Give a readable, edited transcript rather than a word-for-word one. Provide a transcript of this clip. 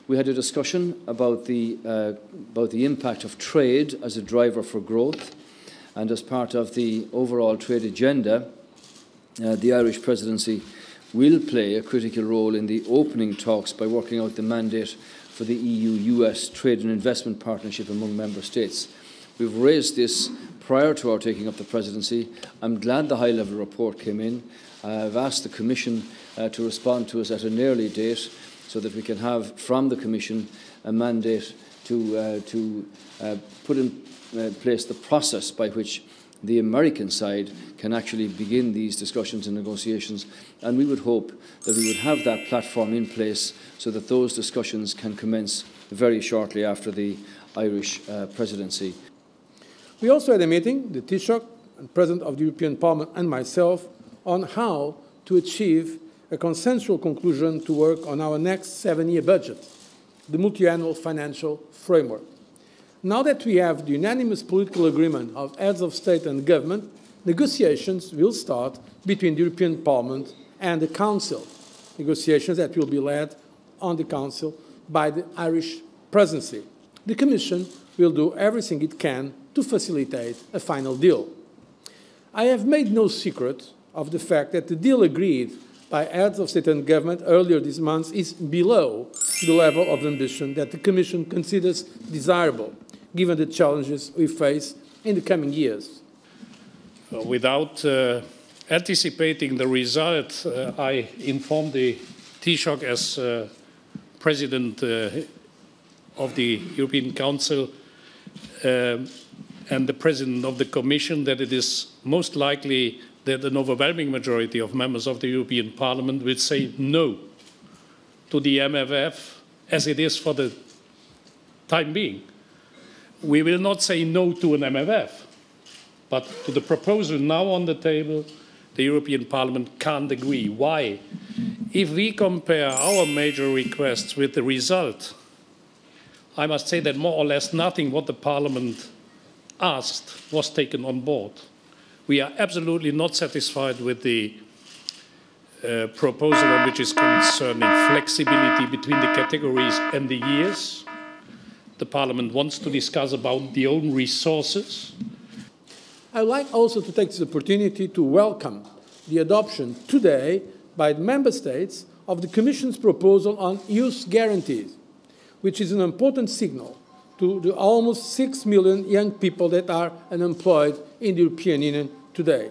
We had a discussion about the impact of trade as a driver for growth, and as part of the overall trade agenda, the Irish presidency will play a critical role in the opening talks by working out the mandate for the EU-US trade and investment partnership among member states. We've raised this prior to our taking up the presidency. I'm glad the high-level report came in. I've asked the Commission to respond to us at an early date so that we can have from the Commission a mandate to put in place the process by which the American side can actually begin these discussions and negotiations, and we would hope that we would have that platform in place so that those discussions can commence very shortly after the Irish presidency. We also had a meeting, the Taoiseach, and President of the European Parliament and myself, on how to achieve a consensual conclusion to work on our next 7-year budget, the multi-annual financial framework. Now that we have the unanimous political agreement of heads of state and government, negotiations will start between the European Parliament and the Council, negotiations that will be led on the Council by the Irish presidency. The Commission will do everything it can to facilitate a final deal. I have made no secret of the fact that the deal agreed by heads of state and government earlier this month is below the level of ambition that the Commission considers desirable, given the challenges we face in the coming years. Without anticipating the result, I informed the Taoiseach as President of the European Council and the President of the Commission that it is most likely that an overwhelming majority of members of the European Parliament will say no to the MFF as it is for the time being. We will not say no to an MFF, but to the proposal now on the table, the European Parliament can't agree. Why? If we compare our major requests with the result, I must say that more or less nothing what the Parliament asked was taken on board. We are absolutely not satisfied with the proposal which is concerning flexibility between the categories and the years. The Parliament wants to discuss about the own resources. I would like also to take this opportunity to welcome the adoption today by the Member States of the Commission's proposal on youth guarantees, which is an important signal to the almost 6 million young people that are unemployed in the European Union today.